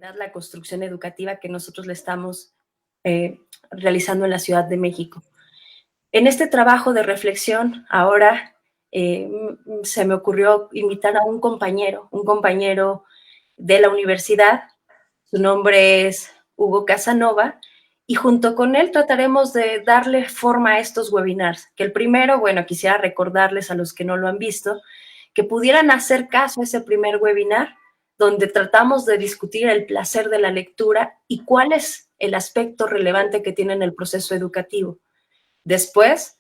la construcción educativa que nosotros le estamos realizando en la Ciudad de México. En este trabajo de reflexión, ahora se me ocurrió invitar a un compañero de la universidad. Su nombre es Hugo Casanova, y junto con él trataremos de darle forma a estos webinars. Que el primero, bueno, quisiera recordarles a los que no lo han visto, que pudieran hacer caso a ese primer webinar, donde tratamos de discutir el placer de la lectura y cuál es el aspecto relevante que tiene en el proceso educativo. Después,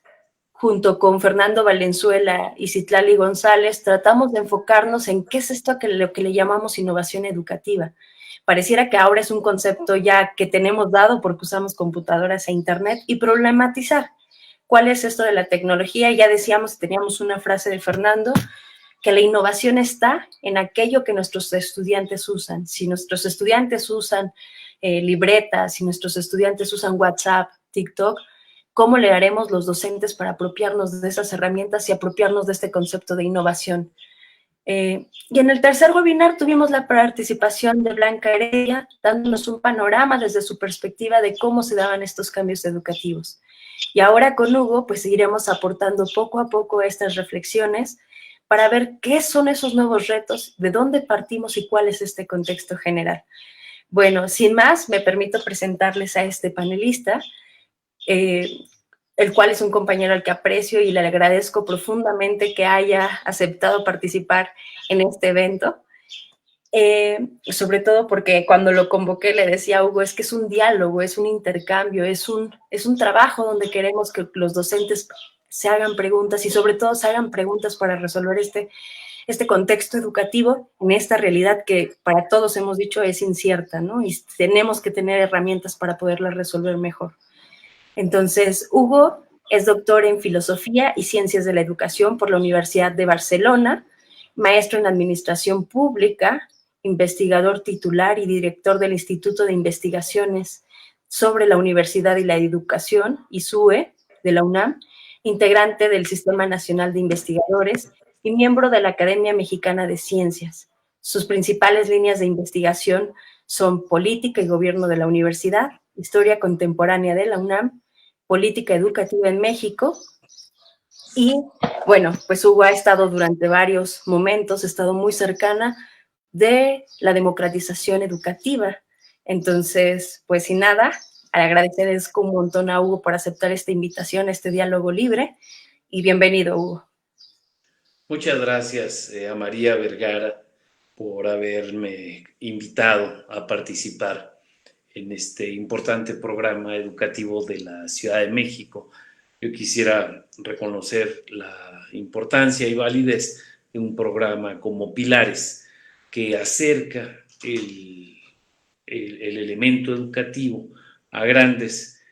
junto con Fernando Valenzuela y Citlali González, tratamos de enfocarnos en qué es esto lo que le llamamos innovación educativa. Pareciera que ahora es un concepto ya que tenemos dado porque usamos computadoras e internet, y problematizar cuál es esto de la tecnología. Ya decíamos, teníamos una frase de Fernando, que la innovación está en aquello que nuestros estudiantes usan. Si nuestros estudiantes usan libretas, si nuestros estudiantes usan WhatsApp, TikTok, ¿cómo le haremos los docentes para apropiarnos de esas herramientas y apropiarnos de este concepto de innovación? Y en el tercer webinar tuvimos la participación de Blanca Heredia, dándonos un panorama desde su perspectiva de cómo se daban estos cambios educativos. Y ahora con Hugo, pues seguiremos aportando poco a poco estas reflexiones para ver qué son esos nuevos retos, de dónde partimos y cuál es este contexto general. Bueno, sin más, me permito presentarles a este panelista, el cual es un compañero al que aprecio y le agradezco profundamente que haya aceptado participar en este evento. Sobre todo porque cuando lo convoqué le decía a Hugo, es que es un diálogo, es un intercambio, es un trabajo donde queremos que los docentes se hagan preguntas y sobre todo se hagan preguntas para resolver este contexto educativo en esta realidad que para todos hemos dicho es incierta, ¿no? Y tenemos que tener herramientas para poderla resolver mejor. Entonces, Hugo es doctor en Filosofía y Ciencias de la Educación por la Universidad de Barcelona, maestro en Administración Pública, investigador titular y director del Instituto de Investigaciones sobre la Universidad y la Educación, ISUE, de la UNAM, integrante del Sistema Nacional de Investigadores y miembro de la Academia Mexicana de Ciencias. Sus principales líneas de investigación son Política y Gobierno de la Universidad, Historia Contemporánea de la UNAM, Política Educativa en México. Y bueno, pues Hugo ha estado durante varios momentos, ha estado muy cercana de la democratización educativa. Entonces, pues sin nada, agradecerles un montón a Hugo por aceptar esta invitación, este diálogo libre, y bienvenido, Hugo. Muchas gracias a María Vergara por haberme invitado a participar en este importante programa educativo de la Ciudad de México. Yo quisiera reconocer la importancia y validez de un programa como Pilares, que acerca el elemento educativo a grandes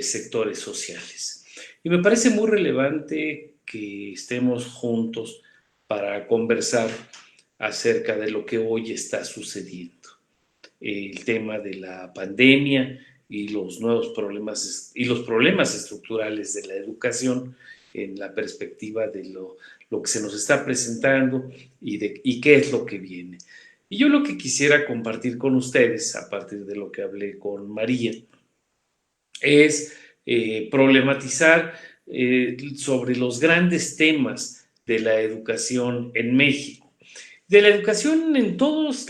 sectores sociales. Y me parece muy relevante que estemos juntos para conversar acerca de lo que hoy está sucediendo. El tema de la pandemia y los nuevos problemas y los problemas estructurales de la educación en la perspectiva de lo que se nos está presentando y qué es lo que viene. Y yo lo que quisiera compartir con ustedes, a partir de lo que hablé con María, es problematizar sobre los grandes temas de la educación en México. De la educación en todos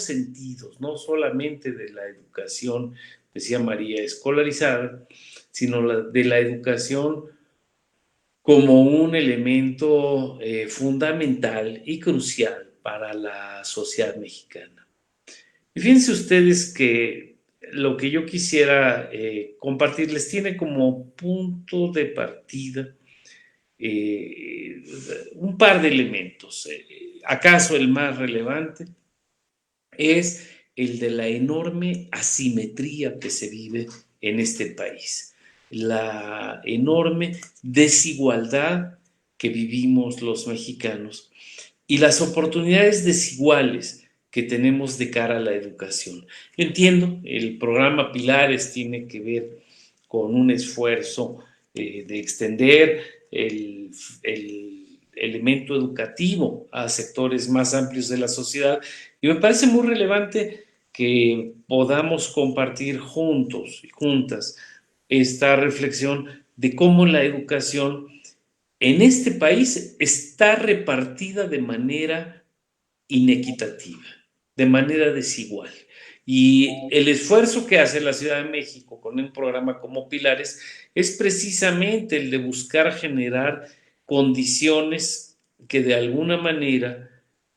sentidos, no solamente de la educación, decía María, escolarizada, sino de la educación como un elemento fundamental y crucial para la sociedad mexicana. Y fíjense ustedes que lo que yo quisiera compartirles tiene como punto de partida un par de elementos. ¿Acaso el más relevante? Es el de la enorme asimetría que se vive en este país, la enorme desigualdad que vivimos los mexicanos y las oportunidades desiguales que tenemos de cara a la educación. Yo entiendo, el programa Pilares tiene que ver con un esfuerzo de extender el elemento educativo a sectores más amplios de la sociedad, y me parece muy relevante que podamos compartir juntos y juntas esta reflexión de cómo la educación en este país está repartida de manera inequitativa, de manera desigual. Y el esfuerzo que hace la Ciudad de México con un programa como Pilares es precisamente el de buscar generar condiciones que de alguna manera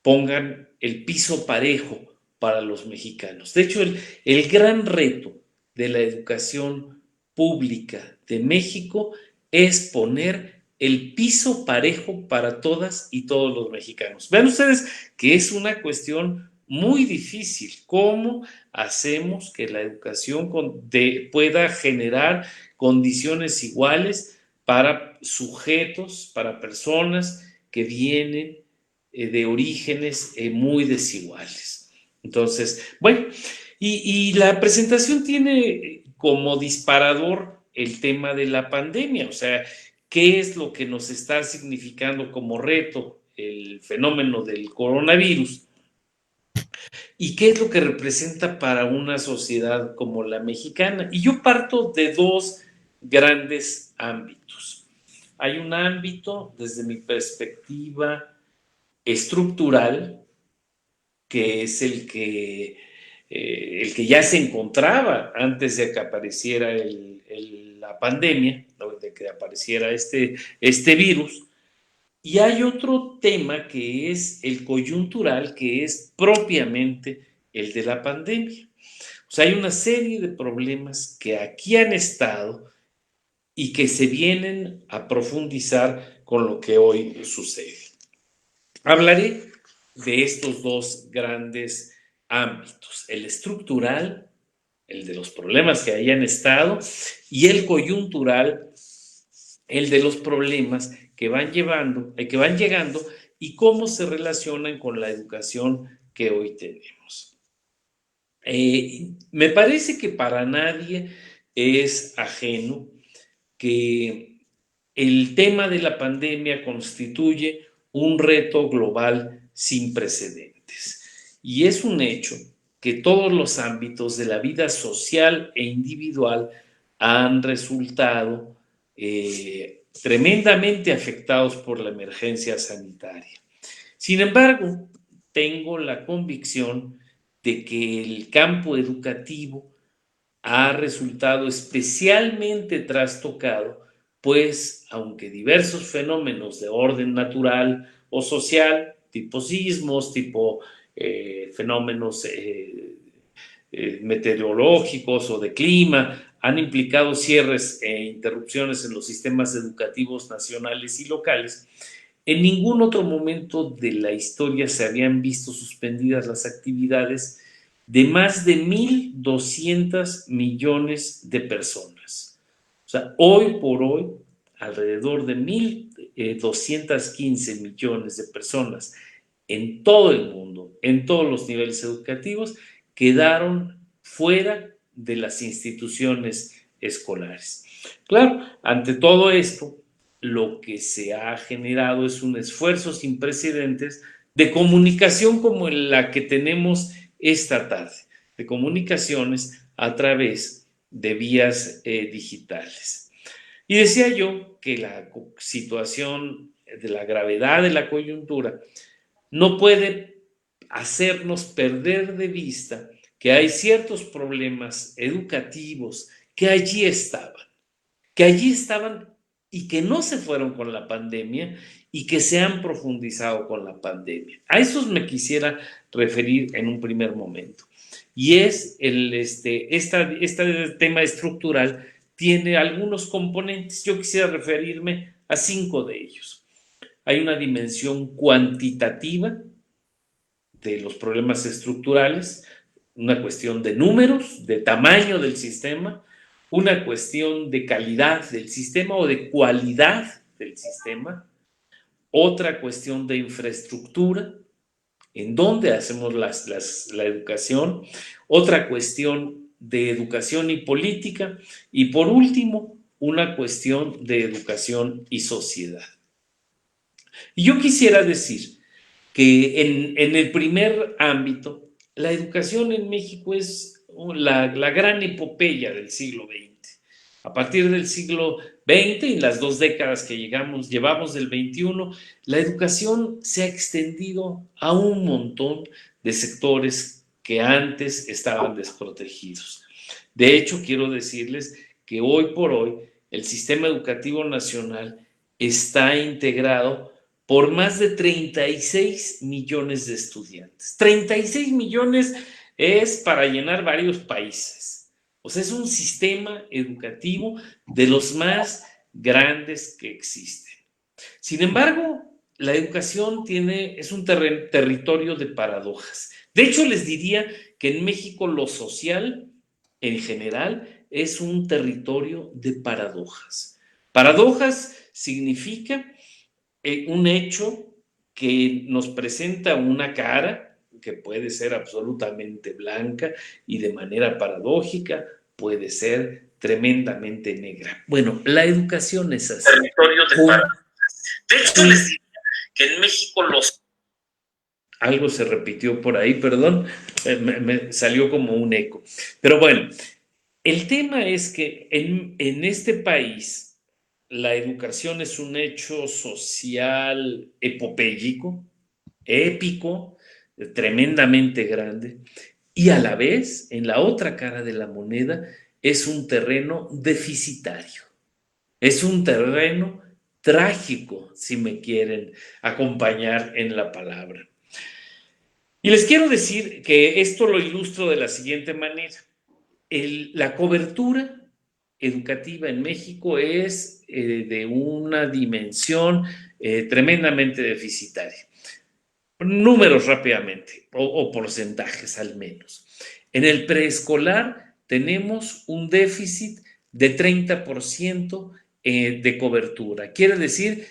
pongan el piso parejo para los mexicanos. De hecho, el gran reto de la educación pública de México es poner el piso parejo para todas y todos los mexicanos. Vean ustedes que es una cuestión muy difícil. ¿Cómo hacemos que la educación pueda generar condiciones iguales para sujetos, para personas que vienen de orígenes muy desiguales? Entonces, bueno, y la presentación tiene como disparador el tema de la pandemia, o sea, qué es lo que nos está significando como reto el fenómeno del coronavirus y qué es lo que representa para una sociedad como la mexicana. Y yo parto de dos grandes ámbitos. Hay un ámbito, desde mi perspectiva estructural, que es el que ya se encontraba antes de que apareciera la pandemia, de que apareciera este virus. Y hay otro tema que es el coyuntural, que es propiamente el de la pandemia. O sea, hay una serie de problemas que aquí han estado y que se vienen a profundizar con lo que hoy sucede. Hablaré de estos dos grandes ámbitos, el estructural, el de los problemas que hayan estado, y el coyuntural, el de los problemas que van llegando y cómo se relacionan con la educación que hoy tenemos. Me parece que para nadie es ajeno que el tema de la pandemia constituye un reto global sin precedentes. Y es un hecho que todos los ámbitos de la vida social e individual han resultado tremendamente afectados por la emergencia sanitaria. Sin embargo, tengo la convicción de que el campo educativo ha resultado especialmente trastocado, pues aunque diversos fenómenos de orden natural o social, tipo sismos, tipo fenómenos meteorológicos o de clima, han implicado cierres e interrupciones en los sistemas educativos nacionales y locales, en ningún otro momento de la historia se habían visto suspendidas las actividades de más de 1.200 millones de personas. O sea, hoy por hoy, alrededor de 1.215 millones de personas en todo el mundo, en todos los niveles educativos, quedaron fuera de las instituciones escolares. Claro, ante todo esto, lo que se ha generado es un esfuerzo sin precedentes de comunicación como la que tenemos esta tarde, de comunicaciones a través de vías digitales. Y decía yo que la situación de la gravedad de la coyuntura no puede hacernos perder de vista que hay ciertos problemas educativos que allí estaban y que no se fueron con la pandemia y que se han profundizado con la pandemia. A esos me quisiera referir en un primer momento. Y es este tema estructural tiene algunos componentes. Yo quisiera referirme a 5 de ellos. Hay una dimensión cuantitativa de los problemas estructurales, una cuestión de números, de tamaño del sistema, una cuestión de calidad del sistema o de cualidad del sistema, otra cuestión de infraestructura, en dónde hacemos la educación, otra cuestión de educación y política, y por último, una cuestión de educación y sociedad. Y yo quisiera decir que en el primer ámbito, la educación en México es la gran epopeya del siglo XX. A partir del siglo XX y las 2 décadas que llevamos del XXI, la educación se ha extendido a un montón de sectores que antes estaban desprotegidos. De hecho, quiero decirles que hoy por hoy el sistema educativo nacional está integrado por más de 36 millones de estudiantes. 36 millones es para llenar varios países. O sea, es un sistema educativo de los más grandes que existen. Sin embargo, la educación es un territorio de paradojas. De hecho, les diría que en México lo social, en general, es un territorio de paradojas. Paradojas significa un hecho que nos presenta una cara que puede ser absolutamente blanca y de manera paradójica puede ser tremendamente negra. Bueno, la educación es así. Territorio de paradojas. De hecho, les diría que en México algo se repitió por ahí, perdón, me salió como un eco. Pero bueno, el tema es que en este país la educación es un hecho social epopéyico, épico, tremendamente grande, y a la vez, en la otra cara de la moneda, es un terreno deficitario, es un terreno trágico, si me quieren acompañar en la palabra. Y les quiero decir que esto lo ilustro de la siguiente manera. La cobertura educativa en México es de una dimensión tremendamente deficitaria. Números rápidamente, o porcentajes al menos. En el preescolar tenemos un déficit de 30% de cobertura. Quiere decir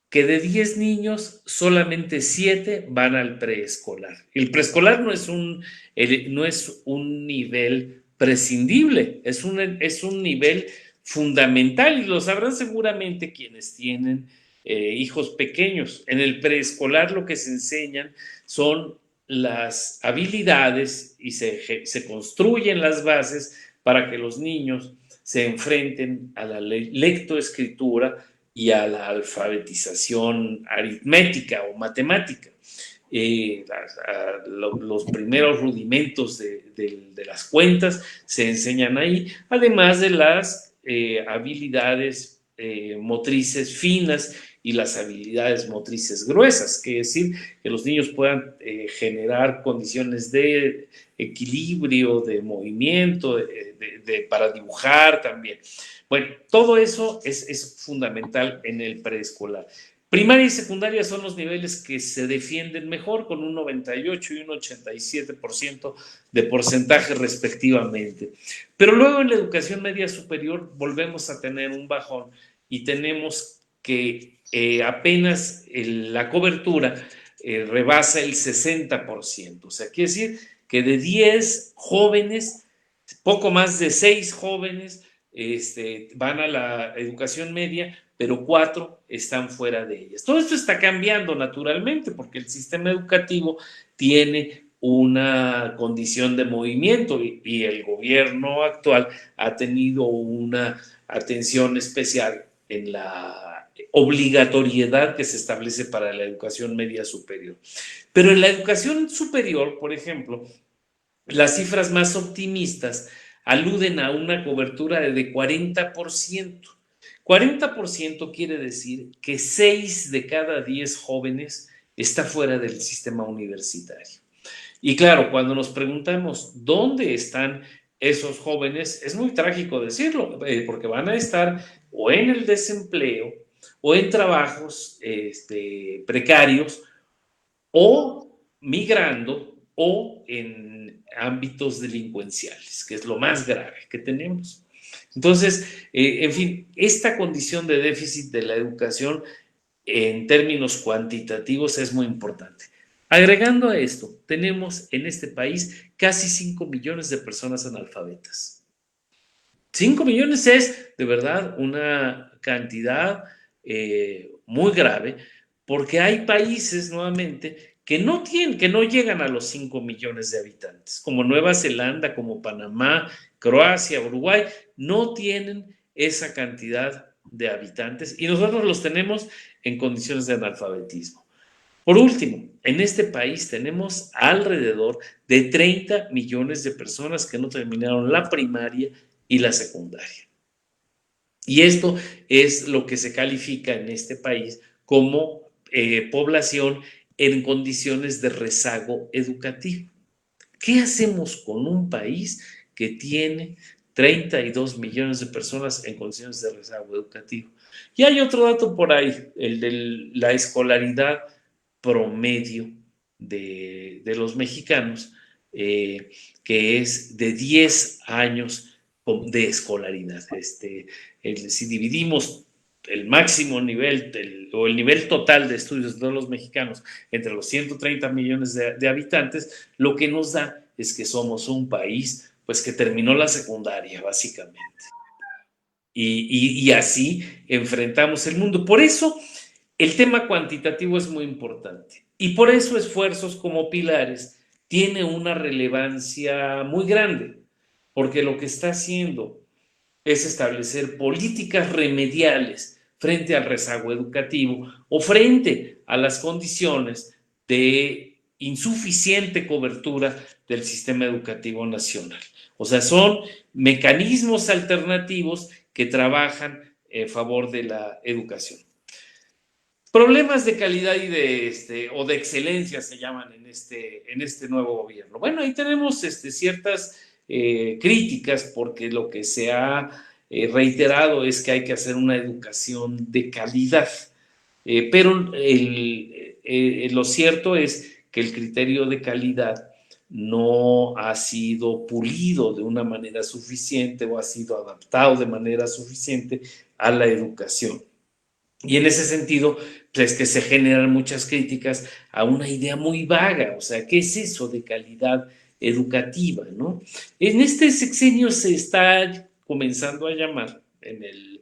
que de 10 niños, solamente 7 van al preescolar. El preescolar no es un nivel prescindible, es un nivel fundamental y lo sabrán seguramente quienes tienen hijos pequeños. En el preescolar lo que se enseñan son las habilidades y se construyen las bases para que los niños se enfrenten a la lectoescritura y a la alfabetización aritmética o matemática. Los primeros rudimentos de las cuentas se enseñan ahí, además de las habilidades motrices finas y las habilidades motrices gruesas, que es decir, que los niños puedan generar condiciones de equilibrio, de movimiento, para dibujar también. Bueno, todo eso es fundamental en el preescolar. Primaria y secundaria son los niveles que se defienden mejor, con un 98 y un 87% de porcentaje respectivamente. Pero luego en la educación media superior volvemos a tener un bajón y tenemos que apenas la cobertura rebasa el 60%. O sea, quiere decir que de 10 jóvenes, poco más de 6 jóvenes van a la educación media, pero 4 están fuera de ellas. Todo esto está cambiando naturalmente porque el sistema educativo tiene una condición de movimiento y el gobierno actual ha tenido una atención especial en la obligatoriedad que se establece para la educación media superior. Pero en la educación superior, por ejemplo, las cifras más optimistas aluden a una cobertura de 40%. 40% quiere decir que 6 de cada 10 jóvenes está fuera del sistema universitario. Y claro, cuando nos preguntamos dónde están esos jóvenes, es muy trágico decirlo, porque van a estar o en el desempleo o en trabajos precarios o migrando o en ámbitos delincuenciales, que es lo más grave que tenemos. Entonces, en fin, esta condición de déficit de la educación en términos cuantitativos es muy importante. Agregando a esto, tenemos en este país casi 5 millones de personas analfabetas. 5 millones es de verdad una cantidad muy grave, porque hay países nuevamente que no llegan a los 5 millones de habitantes, como Nueva Zelanda, como Panamá, Croacia, Uruguay, no tienen esa cantidad de habitantes y nosotros los tenemos en condiciones de analfabetismo. Por último, en este país tenemos alrededor de 30 millones de personas que no terminaron la primaria y la secundaria. Y esto es lo que se califica en este país como población en condiciones de rezago educativo. ¿Qué hacemos con un país que tiene 32 millones de personas en condiciones de rezago educativo? Y hay otro dato por ahí, el de la escolaridad promedio de los mexicanos, que es de 10 años de escolaridad. Si dividimos el máximo nivel o el nivel total de estudios de todos los mexicanos entre los 130 millones de habitantes, lo que nos da es que somos un país pues que terminó la secundaria básicamente. Y así enfrentamos el mundo. Por eso el tema cuantitativo es muy importante y por eso esfuerzos como Pilares tiene una relevancia muy grande, porque lo que está haciendo es establecer políticas remediales frente al rezago educativo o frente a las condiciones de insuficiente cobertura del sistema educativo nacional. O sea, son mecanismos alternativos que trabajan en favor de la educación. Problemas de calidad o de excelencia se llaman en este nuevo gobierno. Bueno, ahí tenemos ciertas críticas porque lo que se ha reiterado es que hay que hacer una educación de calidad. Pero lo cierto es que el criterio de calidad no ha sido pulido de una manera suficiente o ha sido adaptado de manera suficiente a la educación. Y en ese sentido, pues que se generan muchas críticas a una idea muy vaga, o sea, ¿qué es eso de calidad educativa, no? En este sexenio se está comenzando a llamar en el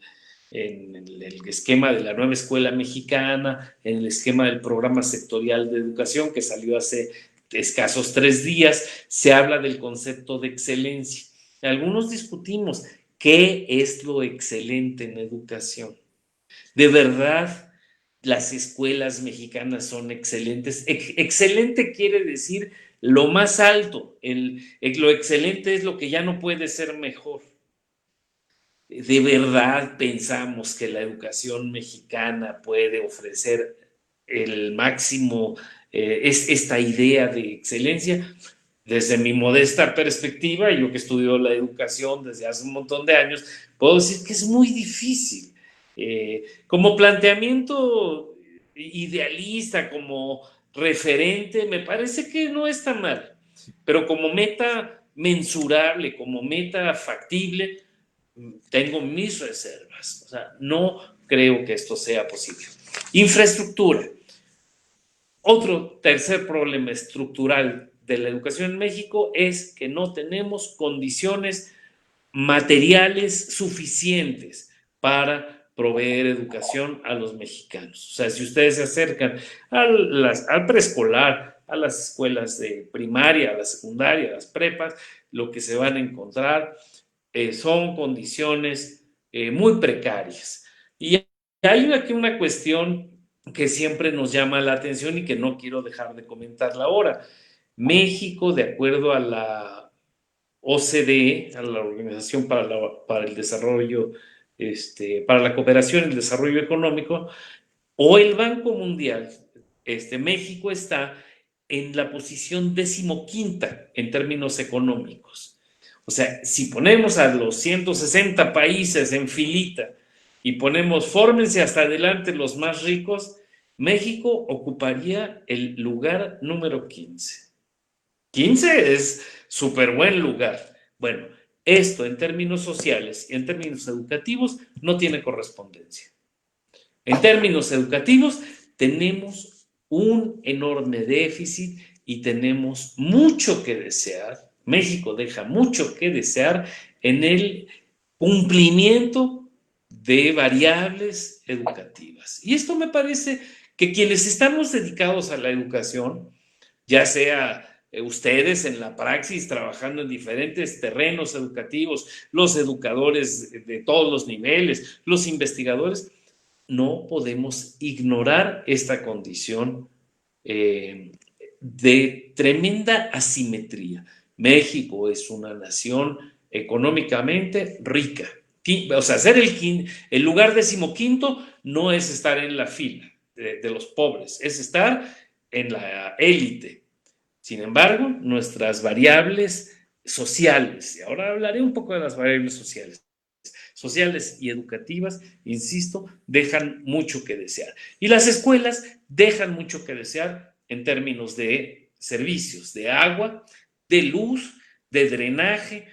esquema de la nueva escuela mexicana, en el esquema del programa sectorial de educación que salió hace escasos 3 días, se habla del concepto de excelencia. Algunos discutimos qué es lo excelente en educación. De verdad, las escuelas mexicanas son excelentes. Excelente quiere decir lo más alto. Lo excelente es lo que ya no puede ser mejor. ¿De verdad pensamos que la educación mexicana puede ofrecer el máximo, esta idea de excelencia? Desde mi modesta perspectiva, yo que estudio la educación desde hace un montón de años, puedo decir que es muy difícil. Como planteamiento idealista, como referente, me parece que no está mal, pero como meta mensurable, como meta factible, tengo mis reservas. O sea, no creo que esto sea posible. Infraestructura. Otro tercer problema estructural de la educación en México es que no tenemos condiciones materiales suficientes para proveer educación a los mexicanos. O sea, si ustedes se acercan al preescolar, a las escuelas de primaria, a la secundaria, a las prepas, lo que se van a encontrar son condiciones muy precarias. Y hay aquí una cuestión que siempre nos llama la atención y que no quiero dejar de comentarla ahora. México, de acuerdo a la OCDE, a la Organización para el Desarrollo, para la Cooperación y el Desarrollo Económico, o el Banco Mundial, México está en la posición 15ª en términos económicos. O sea, si ponemos a los 160 países en filita y ponemos fórmense hasta adelante los más ricos, México ocuparía el lugar número 15. 15 es súper buen lugar. Bueno, esto en términos sociales y en términos educativos no tiene correspondencia. En términos educativos tenemos un enorme déficit y tenemos mucho que desear. México deja mucho que desear en el cumplimiento de variables educativas. Y esto me parece que quienes estamos dedicados a la educación ya sea ustedes en la praxis trabajando en diferentes terrenos educativos, los educadores de todos los niveles, los investigadores, no podemos ignorar esta condición de tremenda asimetría. México es una nación económicamente rica. O sea, ser el lugar 15º no es estar en la fila de los pobres, es estar en la élite. Sin embargo, nuestras variables sociales, y ahora hablaré un poco de las variables sociales y educativas, insisto, dejan mucho que desear. Y las escuelas dejan mucho que desear en términos de servicios, de agua, de luz, de drenaje,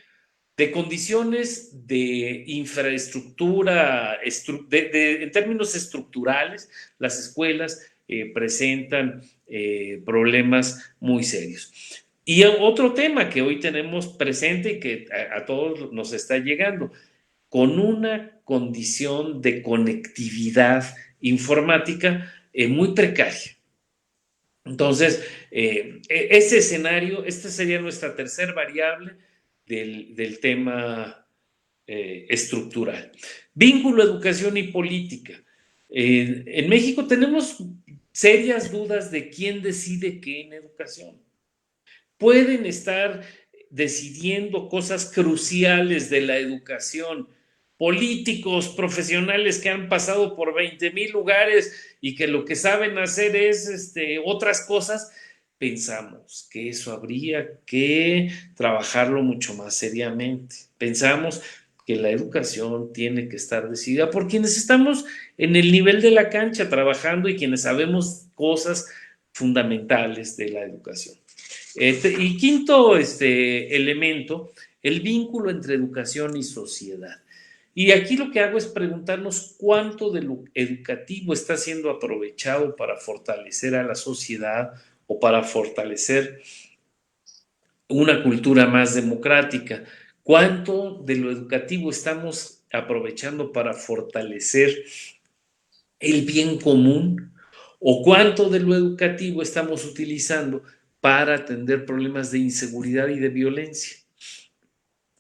de condiciones de infraestructura, en términos estructurales, las escuelas presentan problemas muy serios. Y otro tema que hoy tenemos presente y que a todos nos está llegando, con una condición de conectividad informática muy precaria. Entonces, ese escenario, esta sería nuestra tercera variable del tema estructural. Vínculo, educación y política. En México tenemos serias dudas de quién decide qué en educación. Pueden estar decidiendo cosas cruciales de la educación, políticos, profesionales que han pasado por 20,000 lugares y que lo que saben hacer es otras cosas. Pensamos que eso habría que trabajarlo mucho más seriamente. Pensamos que la educación tiene que estar decidida por quienes estamos en el nivel de la cancha trabajando y quienes sabemos cosas fundamentales de la educación. Y quinto elemento, el vínculo entre educación y sociedad. Y aquí lo que hago es preguntarnos cuánto de lo educativo está siendo aprovechado para fortalecer a la sociedad o para fortalecer una cultura más democrática. ¿Cuánto de lo educativo estamos aprovechando para fortalecer el bien común? ¿O cuánto de lo educativo estamos utilizando para atender problemas de inseguridad y de violencia?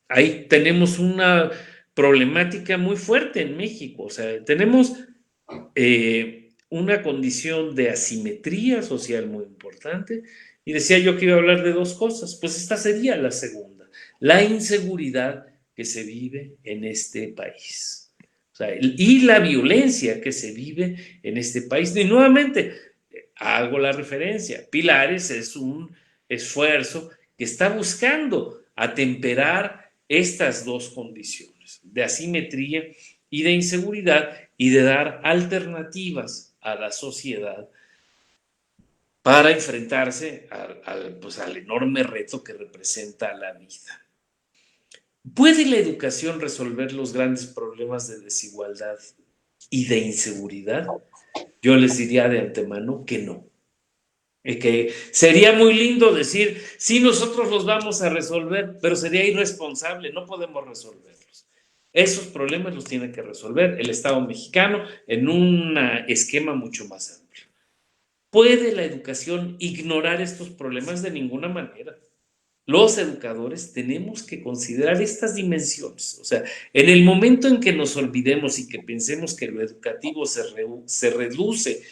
Ahí tenemos una problemática muy fuerte en México. O sea, tenemos una condición de asimetría social muy importante. Y decía yo que iba a hablar de dos cosas. Pues esta sería la segunda: la inseguridad que se vive en este país. O sea, y la violencia que se vive en este país. Y nuevamente, hago la referencia, Pilares es un esfuerzo que está buscando atemperar estas dos condiciones de asimetría y de inseguridad y de dar alternativas a la sociedad para enfrentarse al enorme reto que representa la vida. ¿Puede la educación resolver los grandes problemas de desigualdad y de inseguridad? Yo les diría de antemano que no. Que sería muy lindo decir, sí, nosotros los vamos a resolver, pero sería irresponsable, no podemos resolverlos. Esos problemas los tiene que resolver el Estado mexicano en un esquema mucho más amplio. ¿Puede la educación ignorar estos problemas? De ninguna manera. Los educadores tenemos que considerar estas dimensiones. O sea, en el momento en que nos olvidemos y que pensemos que lo educativo se reduce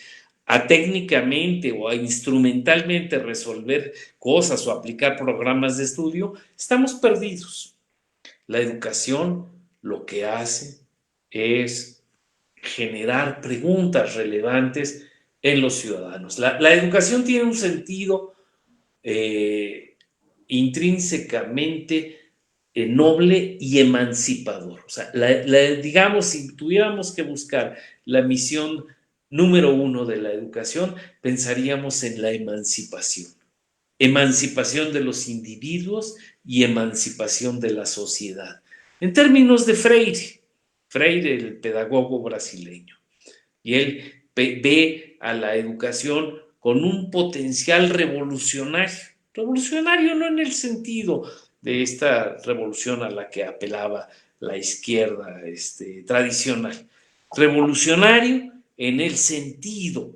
a técnicamente o a instrumentalmente resolver cosas o aplicar programas de estudio, estamos perdidos. La educación lo que hace es generar preguntas relevantes en los ciudadanos. La educación tiene un sentido intrínsecamente noble y emancipador. O sea, digamos, si tuviéramos que buscar la misión número 1 de la educación, pensaríamos en la emancipación. Emancipación de los individuos y emancipación de la sociedad. En términos de Freire, el pedagogo brasileño, y él ve a la educación con un potencial revolucionario. Revolucionario no en el sentido de esta revolución a la que apelaba la izquierda tradicional. Revolucionario en el sentido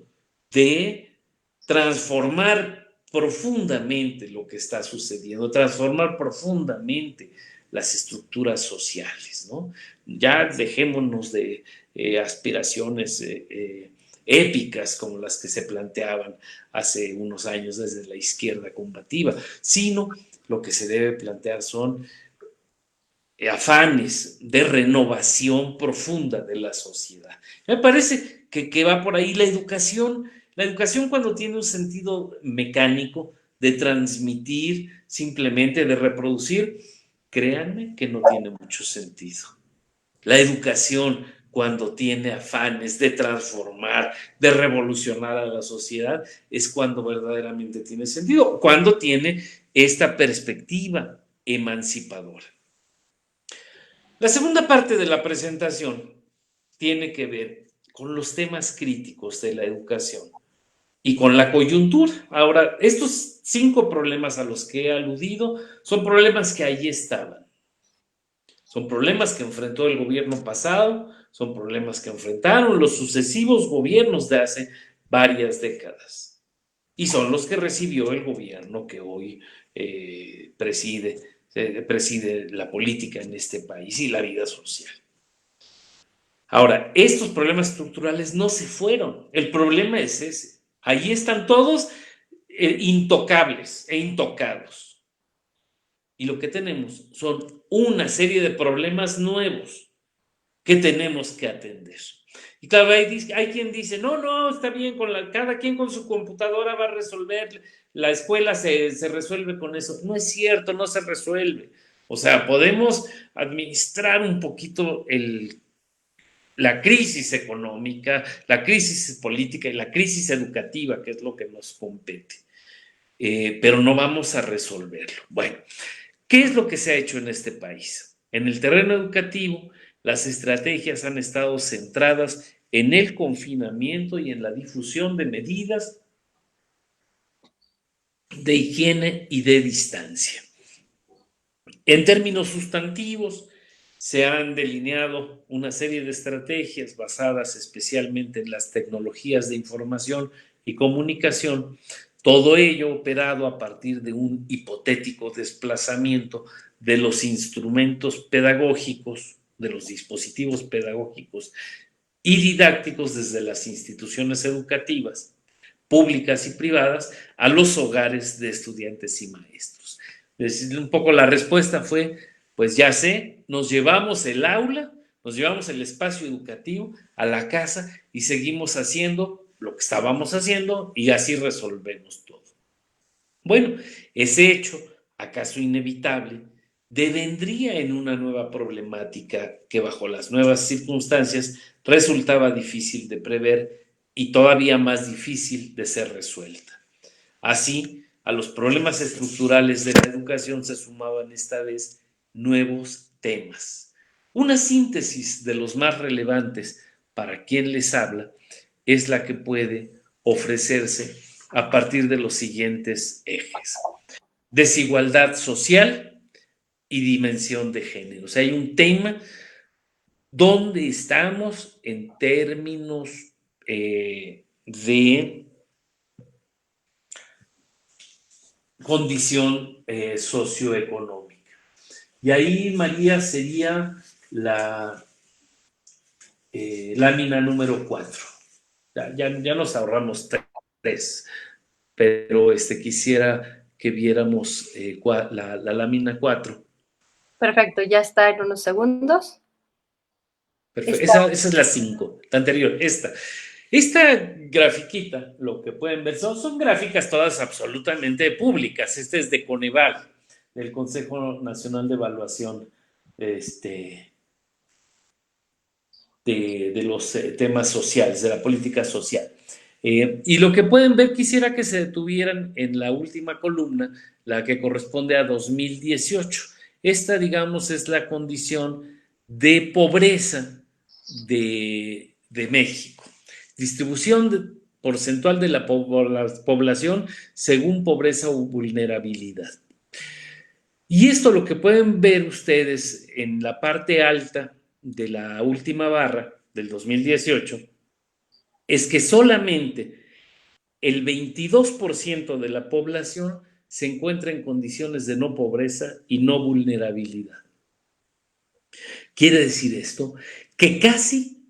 de transformar profundamente lo que está sucediendo, transformar profundamente las estructuras sociales, ¿no? Ya dejémonos de aspiraciones épicas como las que se planteaban hace unos años desde la izquierda combativa, sino lo que se debe plantear son afanes de renovación profunda de la sociedad. Me parece que va por ahí la educación cuando tiene un sentido mecánico de transmitir, simplemente de reproducir, créanme que no tiene mucho sentido. La educación cuando tiene afanes de transformar, de revolucionar a la sociedad, es cuando verdaderamente tiene sentido, cuando tiene esta perspectiva emancipadora. La segunda parte de la presentación tiene que ver con los temas críticos de la educación y con la coyuntura. Ahora, estos 5 problemas a los que he aludido son problemas que ahí estaban. Son problemas que enfrentó el gobierno pasado, son problemas que enfrentaron los sucesivos gobiernos de hace varias décadas. Y son los que recibió el gobierno que hoy preside la política en este país y la vida social. Ahora, estos problemas estructurales no se fueron. El problema es ese. Ahí están todos intocables e intocados. Y lo que tenemos son una serie de problemas nuevos que tenemos que atender. Y claro, hay quien dice, no, está bien, cada quien con su computadora va a resolver, la escuela se resuelve con eso. No es cierto, no se resuelve. O sea, podemos administrar un poquito la crisis económica, la crisis política y la crisis educativa, que es lo que nos compete. Pero no vamos a resolverlo. Bueno, ¿qué es lo que se ha hecho en este país? En el terreno educativo, las estrategias han estado centradas en el confinamiento y en la difusión de medidas de higiene y de distancia. En términos sustantivos, se han delineado una serie de estrategias basadas especialmente en las tecnologías de información y comunicación, todo ello operado a partir de un hipotético desplazamiento de los instrumentos pedagógicos, de los dispositivos pedagógicos y didácticos desde las instituciones educativas, públicas y privadas, a los hogares de estudiantes y maestros. Es decir, un poco la respuesta fue, pues ya sé, nos llevamos el aula, nos llevamos el espacio educativo a la casa y seguimos haciendo lo que estábamos haciendo y así resolvemos todo. Bueno, ese hecho, acaso inevitable, devendría en una nueva problemática que bajo las nuevas circunstancias resultaba difícil de prever y todavía más difícil de ser resuelta. Así, a los problemas estructurales de la educación se sumaban esta vez nuevos temas. Una síntesis de los más relevantes para quien les habla es la que puede ofrecerse a partir de los siguientes ejes: desigualdad social y dimensión de género. O sea, hay un tema donde estamos en términos de condición socioeconómica. Y ahí, María, sería la lámina número 4. Ya nos ahorramos 3, pero quisiera que viéramos la lámina 4. Perfecto, ya está en unos segundos. Perfecto. Esa es la 5, la anterior, esta. Esta grafiquita, lo que pueden ver, son gráficas todas absolutamente públicas. Este es de Coneval, del Consejo Nacional de Evaluación de los temas sociales, de la política social. Y lo que pueden ver, quisiera que se detuvieran en la última columna, la que corresponde a 2018. Esta, digamos, es la condición de pobreza de México. Distribución porcentual de la población según pobreza o vulnerabilidad. Y esto lo que pueden ver ustedes en la parte alta de la última barra del 2018 es que solamente el 22% de la población se encuentra en condiciones de no pobreza y no vulnerabilidad. Quiere decir esto que casi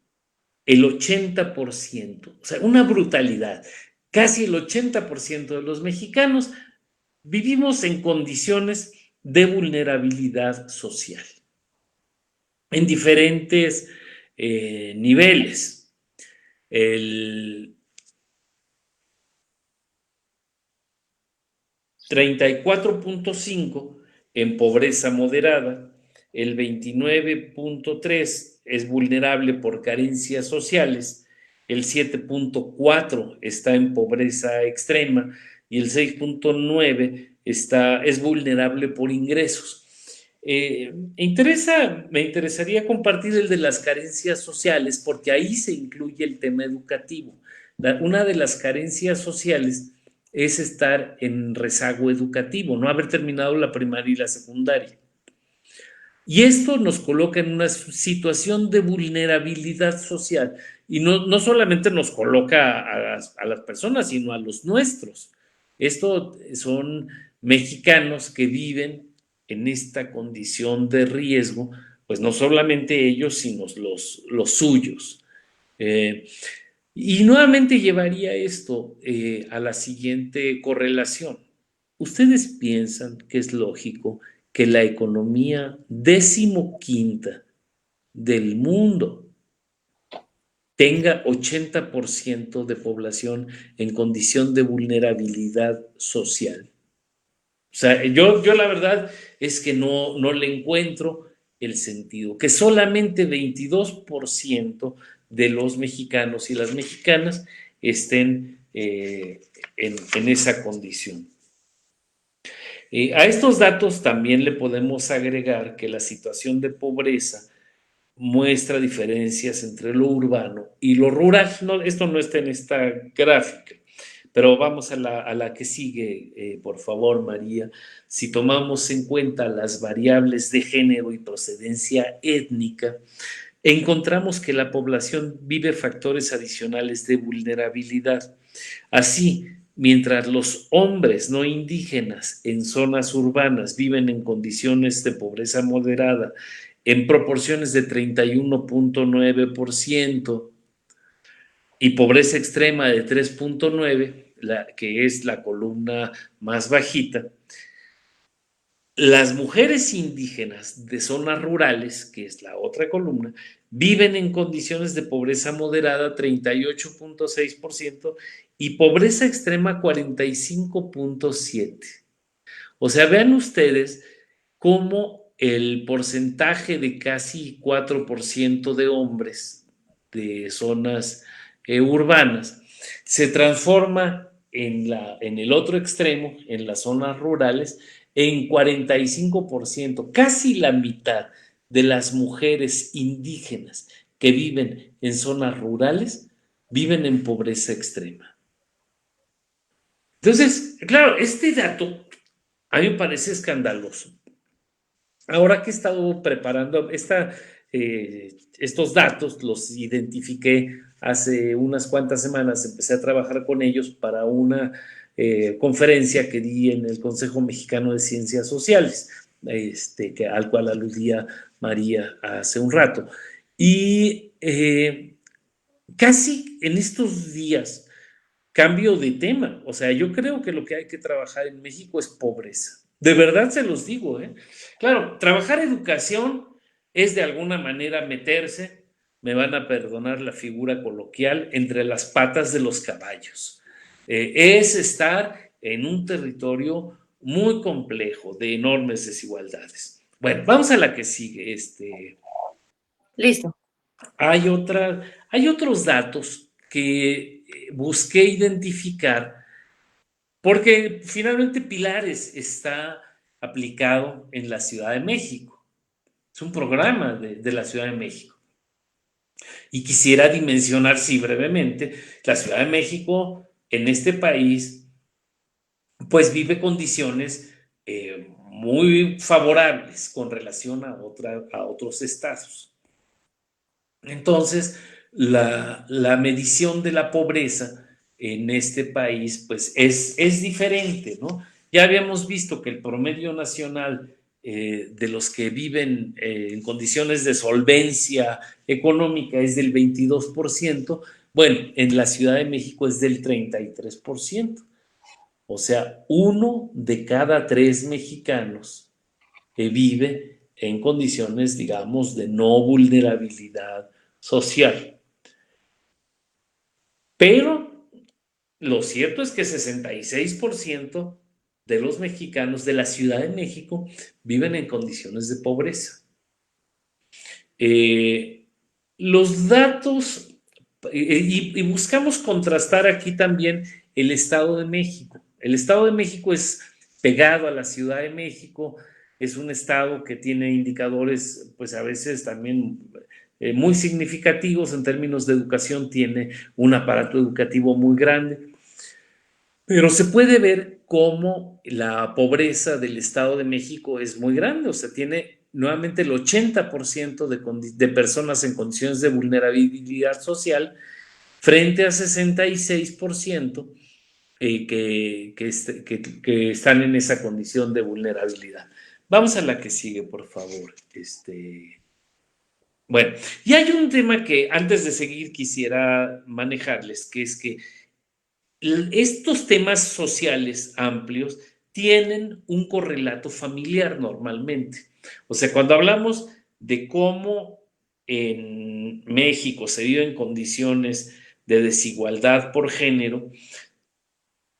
el 80%, o sea, una brutalidad, casi el 80% de los mexicanos vivimos en condiciones de vulnerabilidad social, en diferentes niveles. El 34.5 en pobreza moderada, el 29.3 es vulnerable por carencias sociales, el 7.4 está en pobreza extrema y el 6.9 es vulnerable por ingresos. Me interesaría compartir el de las carencias sociales porque ahí se incluye el tema educativo. Una de las carencias sociales es estar en rezago educativo, no haber terminado la primaria y la secundaria. Y esto nos coloca en una situación de vulnerabilidad social y no solamente nos coloca a las personas, sino a los nuestros. Estos son mexicanos que viven en esta condición de riesgo, pues no solamente ellos, sino los suyos. Y nuevamente llevaría esto a la siguiente correlación. ¿Ustedes piensan que es lógico que la economía 15ª del mundo tenga 80% de población en condición de vulnerabilidad social? O sea, yo la verdad es que no le encuentro el sentido. Que solamente 22% de los mexicanos y las mexicanas estén en esa condición. A estos datos también le podemos agregar que la situación de pobreza muestra diferencias entre lo urbano y lo rural. No, esto no está en esta gráfica, pero vamos a la que sigue, por favor, María. Si tomamos en cuenta las variables de género y procedencia étnica, encontramos que la población vive factores adicionales de vulnerabilidad. Así, mientras los hombres no indígenas en zonas urbanas viven en condiciones de pobreza moderada en proporciones de 31.9% y pobreza extrema de 3.9%, que es la columna más bajita, las mujeres indígenas de zonas rurales, que es la otra columna, viven en condiciones de pobreza moderada 38.6% y pobreza extrema 45.7%. O sea, vean ustedes cómo el porcentaje de casi 4% de hombres de zonas urbanas se transforma en el otro extremo, en las zonas rurales, en 45%, casi la mitad de las mujeres indígenas que viven en zonas rurales viven en pobreza extrema. Entonces, claro, este dato a mí me parece escandaloso. Ahora que he estado preparando estos datos, los identifiqué hace unas cuantas semanas, empecé a trabajar con ellos para una conferencia que di en el Consejo Mexicano de Ciencias Sociales, al cual aludía María hace un rato. Y casi en estos días cambio de tema. O sea, yo creo que lo que hay que trabajar en México es pobreza. De verdad se los digo, ¿eh? Claro, trabajar educación es de alguna manera meterse, me van a perdonar la figura coloquial, entre las patas de los caballos. Es estar en un territorio muy complejo, de enormes desigualdades. Bueno, vamos a la que sigue. Listo. Hay otros datos que busqué identificar porque finalmente Pilares está aplicado en la Ciudad de México. Es un programa de la Ciudad de México. Y quisiera dimensionar, sí, brevemente, la Ciudad de México en este país, pues vive condiciones muy favorables con relación a otros estados. Entonces, la medición de la pobreza en este país, pues es diferente, ¿no? Ya habíamos visto que el promedio nacional de los que viven en condiciones de solvencia económica es del 22%. Bueno, en la Ciudad de México es del 33%. O sea, 1 de cada 3 mexicanos vive en condiciones, digamos, de no vulnerabilidad social. Pero lo cierto es que 66% de los mexicanos de la Ciudad de México viven en condiciones de pobreza. Los datos, y buscamos contrastar aquí también el Estado de México. El Estado de México es pegado a la Ciudad de México, es un estado que tiene indicadores, pues a veces también muy significativos en términos de educación, tiene un aparato educativo muy grande, pero se puede ver cómo la pobreza del Estado de México es muy grande, o sea, tiene nuevamente el 80% de personas en condiciones de vulnerabilidad social frente a 66% que están en esa condición de vulnerabilidad. Vamos a la que sigue, por favor. Bueno, y hay un tema que antes de seguir quisiera manejarles, que es que estos temas sociales amplios tienen un correlato familiar normalmente. O sea, cuando hablamos de cómo en México se vive en condiciones de desigualdad por género,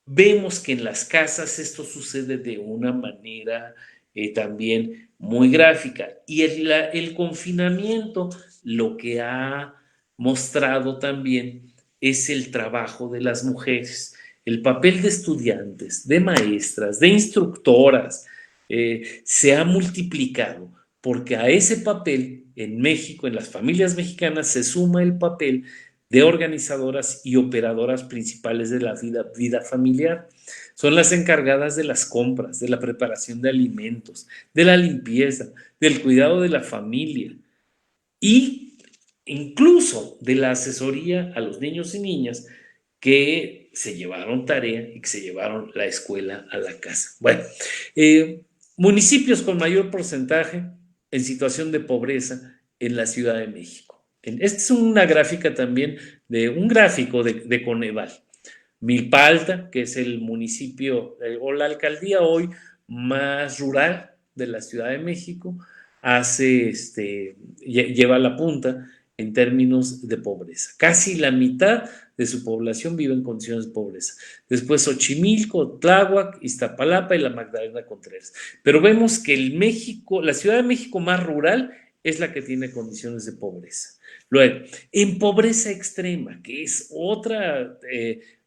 vemos que en las casas esto sucede de una manera también muy gráfica. Y el confinamiento lo que ha mostrado también es el trabajo de las mujeres, el papel de estudiantes, de maestras, de instructoras, se ha multiplicado, porque a ese papel en México, en las familias mexicanas, se suma el papel de organizadoras y operadoras principales de la vida familiar. Son las encargadas de las compras, de la preparación de alimentos, de la limpieza, del cuidado de la familia y incluso de la asesoría a los niños y niñas que se llevaron tarea y que se llevaron la escuela a la casa. Bueno, municipios con mayor porcentaje en situación de pobreza en la Ciudad de México. Esta es una gráfica también de un gráfico de Coneval. Milpa Alta, que es el municipio o la alcaldía hoy más rural de la Ciudad de México, lleva la punta en términos de pobreza. Casi la mitad de su población vive en condiciones de pobreza. Después Xochimilco, Tláhuac, Iztapalapa y la Magdalena Contreras. Pero vemos que la Ciudad de México más rural es la que tiene condiciones de pobreza. Luego, en pobreza extrema, que es otra,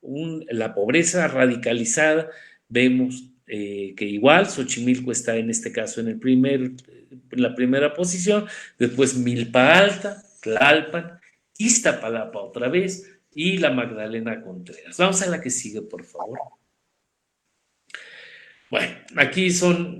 la pobreza radicalizada, vemos que igual Xochimilco está en este caso en la primera posición, después Milpa Alta, Tlalpan, Iztapalapa otra vez y la Magdalena Contreras. Vamos a la que sigue, por favor. Bueno, aquí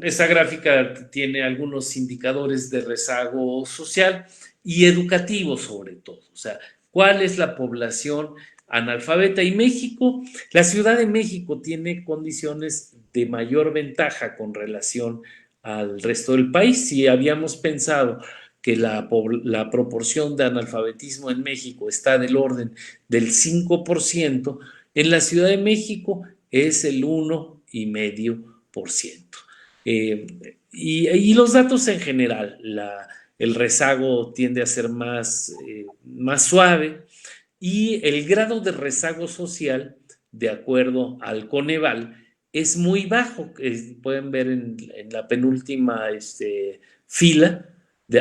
esta gráfica tiene algunos indicadores de rezago social y educativo sobre todo. O sea, ¿cuál es la población analfabeta? Y México, la Ciudad de México tiene condiciones de mayor ventaja con relación al resto del país. Si habíamos pensado que la proporción de analfabetismo en México está del orden del 5%, en la Ciudad de México es el 1,5%. Y los datos en general, el rezago tiende a ser más suave y el grado de rezago social, de acuerdo al Coneval, es muy bajo. Pueden ver en la penúltima fila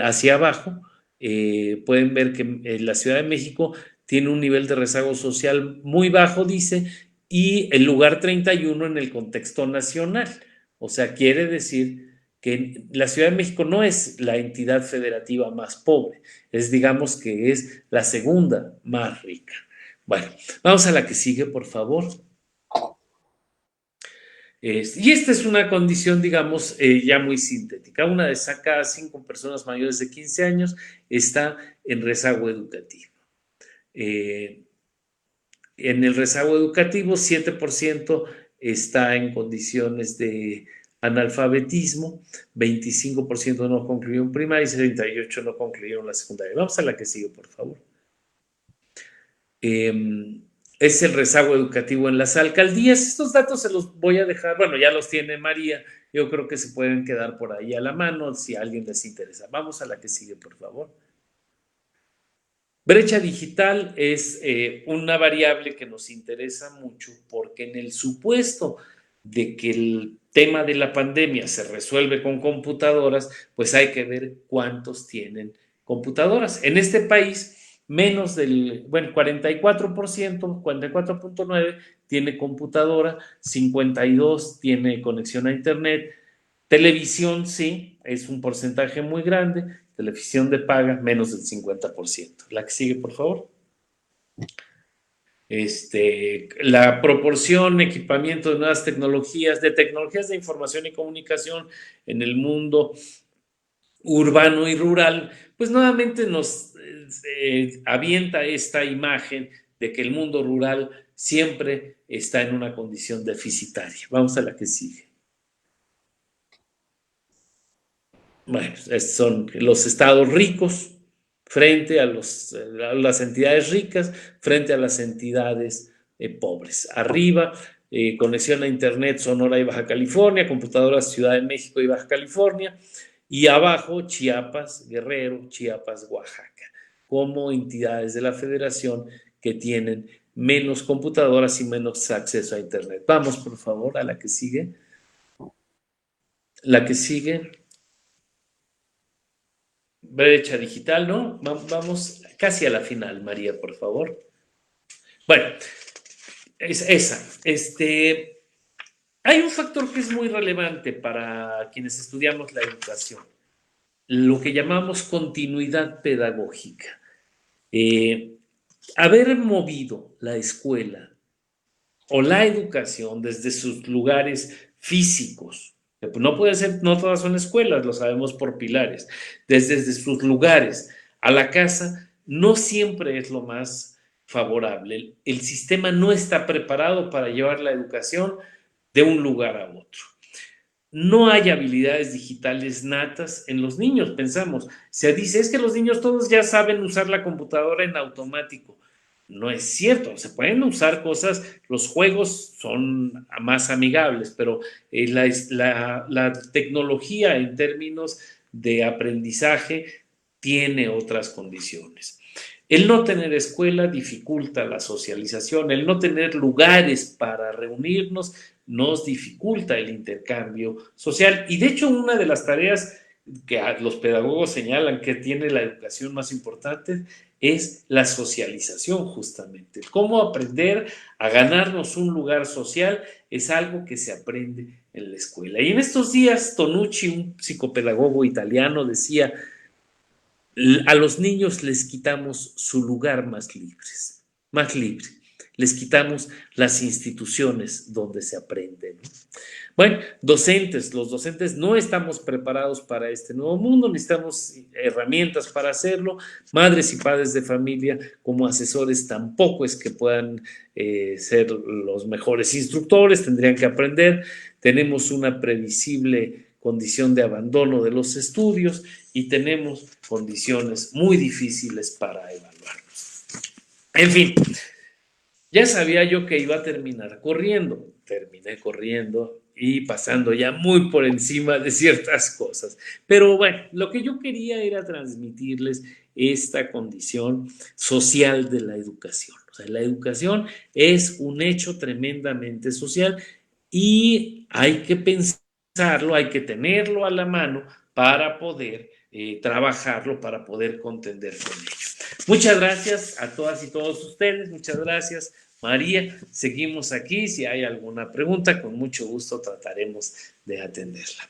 hacia abajo, pueden ver que la Ciudad de México tiene un nivel de rezago social muy bajo, dice, y el lugar 31 en el contexto nacional. O sea, quiere decir que la Ciudad de México no es la entidad federativa más pobre, digamos que es la segunda más rica. Bueno, vamos a la que sigue, por favor. Y esta es una condición, digamos, ya muy sintética. Una de cada 5 personas mayores de 15 años está en rezago educativo. En el rezago educativo, 7% está en condiciones de analfabetismo, 25% no concluyeron primaria y 78% no concluyeron la secundaria. Vamos a la que sigue, por favor. Es el rezago educativo en las alcaldías. Estos datos se los voy a dejar, bueno, ya los tiene María, yo creo que se pueden quedar por ahí a la mano si a alguien les interesa. Vamos a la que sigue, por favor. Brecha digital es una variable que nos interesa mucho porque en el supuesto de que el tema de la pandemia se resuelve con computadoras, pues hay que ver cuántos tienen computadoras. En este país, menos del, bueno, 44%, 44.9% tiene computadora, 52% tiene conexión a internet, televisión sí, es un porcentaje muy grande, televisión de paga menos del 50%. La que sigue, por favor. La proporción, equipamiento de nuevas tecnologías, de tecnologías de información y comunicación en el mundo urbano y rural, pues nuevamente nos avienta esta imagen de que el mundo rural siempre está en una condición deficitaria. Vamos a la que sigue. Bueno, son los estados ricos frente a las entidades ricas, frente a las entidades pobres. Arriba, conexión a Internet, Sonora y Baja California, computadoras, Ciudad de México y Baja California, y abajo, Chiapas, Guerrero, Chiapas, Oaxaca, como entidades de la federación que tienen menos computadoras y menos acceso a Internet. Vamos, por favor, a la que sigue. La que sigue. Brecha digital, ¿no? Vamos casi a la final, María, por favor. Bueno, es esa. Hay un factor que es muy relevante para quienes estudiamos la educación, lo que llamamos continuidad pedagógica. Haber movido la escuela o la educación desde sus lugares físicos, no puede ser, no todas son escuelas, lo sabemos por pilares, desde sus lugares a la casa, no siempre es lo más favorable. El sistema no está preparado para llevar la educación de un lugar a otro. No hay habilidades digitales natas en los niños, pensamos. Se dice, es que los niños todos ya saben usar la computadora en automático. No es cierto, se pueden usar cosas, los juegos son más amigables, pero la tecnología en términos de aprendizaje tiene otras condiciones. El no tener escuela dificulta la socialización, el no tener lugares para reunirnos nos dificulta el intercambio social. Y de hecho, una de las tareas que los pedagogos señalan que tiene la educación más importante es la socialización, justamente. Cómo aprender a ganarnos un lugar social es algo que se aprende en la escuela. Y en estos días, Tonucci, un psicopedagogo italiano, decía, a los niños les quitamos su lugar más libre. Les quitamos las instituciones donde se aprende, ¿no? Bueno, los docentes no estamos preparados para este nuevo mundo, necesitamos herramientas para hacerlo. Madres y padres de familia como asesores tampoco es que puedan ser los mejores instructores, tendrían que aprender. Tenemos una previsible condición de abandono de los estudios y tenemos condiciones muy difíciles para evaluarlos. En fin, ya sabía yo que iba a terminar corriendo, terminé corriendo y pasando ya muy por encima de ciertas cosas. Pero bueno, lo que yo quería era transmitirles esta condición social de la educación. O sea, la educación es un hecho tremendamente social y hay que pensarlo, hay que tenerlo a la mano para poder trabajarlo, para poder contender con ello. Muchas gracias a todas y todos ustedes, muchas gracias. María, seguimos aquí. Si hay alguna pregunta, con mucho gusto trataremos de atenderla.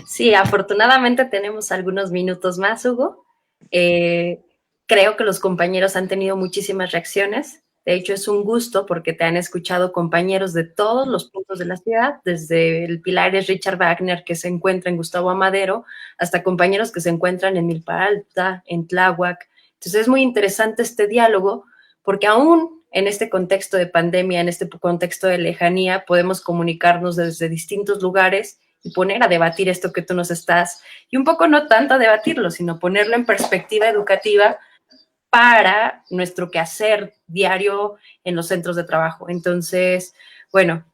Sí, afortunadamente tenemos algunos minutos más, Hugo. Creo que los compañeros han tenido muchísimas reacciones. De hecho, es un gusto porque te han escuchado compañeros de todos los puntos de la ciudad, desde el Pilares Richard Wagner, que se encuentra en Gustavo Amadero, hasta compañeros que se encuentran en Milpa Alta, en Tláhuac. Entonces, es muy interesante este diálogo porque aún en este contexto de pandemia, en este contexto de lejanía, podemos comunicarnos desde distintos lugares y poner a debatir esto que tú nos estás, y un poco no tanto a debatirlo, sino ponerlo en perspectiva educativa para nuestro quehacer diario en los centros de trabajo. Entonces, bueno,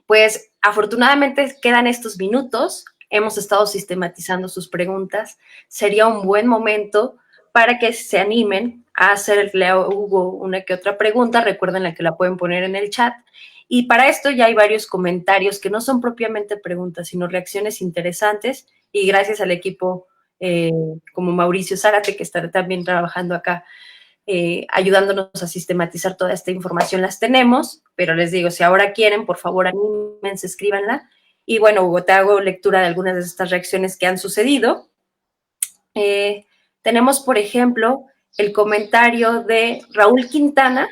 pues afortunadamente quedan estos minutos, hemos estado sistematizando sus preguntas, sería un buen momento para que se animen a hacerle a Hugo una que otra pregunta, recuerden la que la pueden poner en el chat, y para esto ya hay varios comentarios que no son propiamente preguntas, sino reacciones interesantes, y gracias al equipo como Mauricio Zárate, que estará también trabajando acá ayudándonos a sistematizar toda esta información, las tenemos, pero les digo, si ahora quieren, por favor, anímense, escríbanla. Y bueno, Hugo, te hago lectura de algunas de estas reacciones que han sucedido. Tenemos, por ejemplo, el comentario de Raúl Quintana,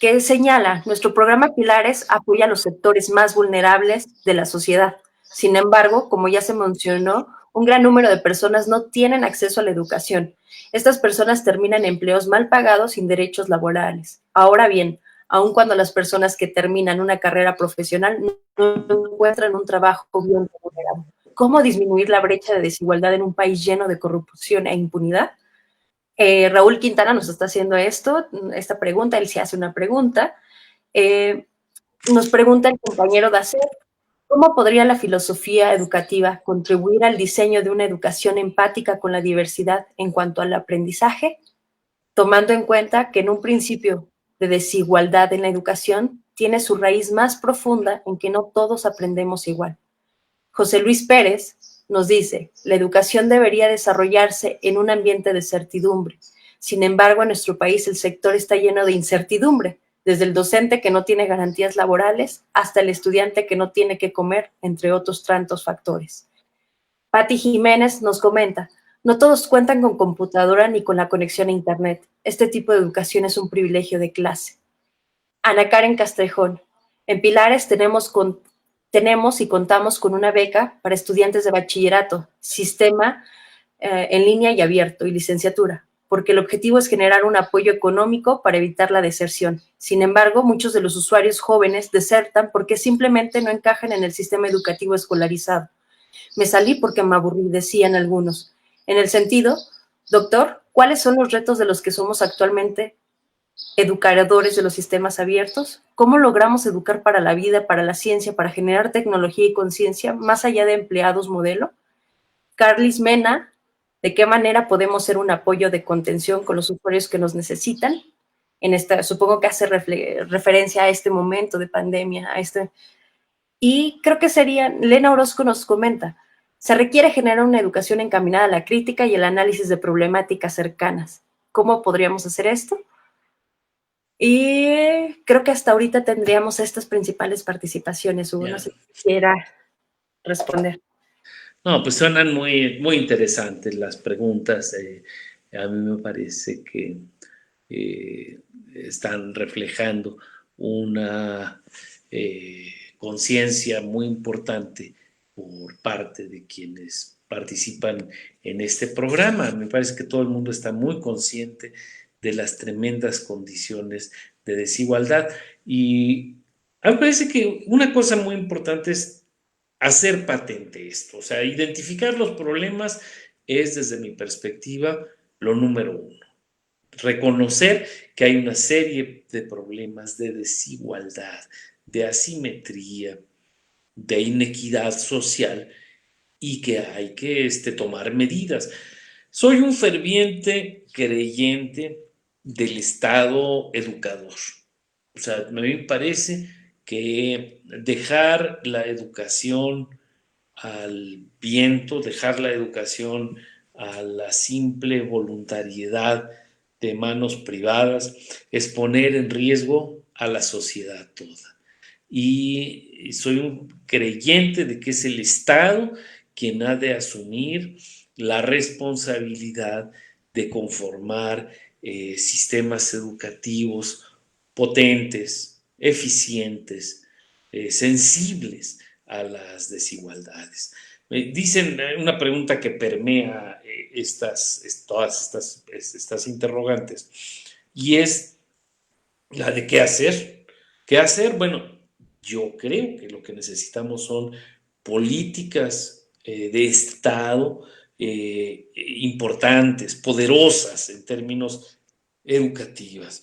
que señala, nuestro programa Pilares apoya a los sectores más vulnerables de la sociedad. Sin embargo, como ya se mencionó, un gran número de personas no tienen acceso a la educación. Estas personas terminan en empleos mal pagados sin derechos laborales. Ahora bien, aun cuando las personas que terminan una carrera profesional no encuentran un trabajo bien remunerado, ¿cómo disminuir la brecha de desigualdad en un país lleno de corrupción e impunidad? Raúl Quintana nos está haciendo esta pregunta, él se hace una pregunta. Nos pregunta el compañero Dacer, ¿cómo podría la filosofía educativa contribuir al diseño de una educación empática con la diversidad en cuanto al aprendizaje, tomando en cuenta que en un principio de desigualdad en la educación tiene su raíz más profunda en que no todos aprendemos igual? José Luis Pérez nos dice, la educación debería desarrollarse en un ambiente de certidumbre. Sin embargo, en nuestro país el sector está lleno de incertidumbre, desde el docente que no tiene garantías laborales hasta el estudiante que no tiene que comer, entre otros tantos factores. Patti Jiménez nos comenta, no todos cuentan con computadora ni con la conexión a Internet. Este tipo de educación es un privilegio de clase. Ana Karen Castrejón, en Pilares tenemos y contamos con una beca para estudiantes de bachillerato, sistema en línea y abierto y licenciatura, porque el objetivo es generar un apoyo económico para evitar la deserción. Sin embargo, muchos de los usuarios jóvenes desertan porque simplemente no encajan en el sistema educativo escolarizado. Me salí porque me aburrí, decían algunos. En el sentido, doctor, ¿cuáles son los retos de los que somos actualmente educadores de los sistemas abiertos? ¿Cómo logramos educar para la vida, para la ciencia, para generar tecnología y conciencia más allá de empleados modelo? Carlis Mena, ¿de qué manera podemos ser un apoyo de contención con los usuarios que nos necesitan? Supongo que hace referencia a este momento de pandemia, y creo que Lena Orozco nos comenta, se requiere generar una educación encaminada a la crítica y el análisis de problemáticas cercanas. ¿Cómo podríamos hacer esto? Y creo que hasta ahorita tendríamos estas principales participaciones. Hugo, no sé si quisiera responder. No, pues suenan muy, muy interesantes las preguntas. A mí me parece que están reflejando una conciencia muy importante por parte de quienes participan en este programa. Me parece que todo el mundo está muy consciente de las tremendas condiciones de desigualdad. Y a mí me parece que una cosa muy importante es hacer patente esto, o sea, identificar los problemas es, desde mi perspectiva, lo número uno. Reconocer que hay una serie de problemas de desigualdad, de asimetría, de inequidad social y que hay que tomar medidas. Soy un ferviente creyente del Estado educador. O sea, a mí me parece que dejar la educación al viento, dejar la educación a la simple voluntariedad de manos privadas, es poner en riesgo a la sociedad toda. Y soy un creyente de que es el Estado quien ha de asumir la responsabilidad de conformar sistemas educativos potentes, eficientes, sensibles a las desigualdades. Dicen una pregunta que permea todas estas interrogantes, y es la de qué hacer. ¿Qué hacer? Bueno, yo creo que lo que necesitamos son políticas de Estado importantes, poderosas en términos educativas,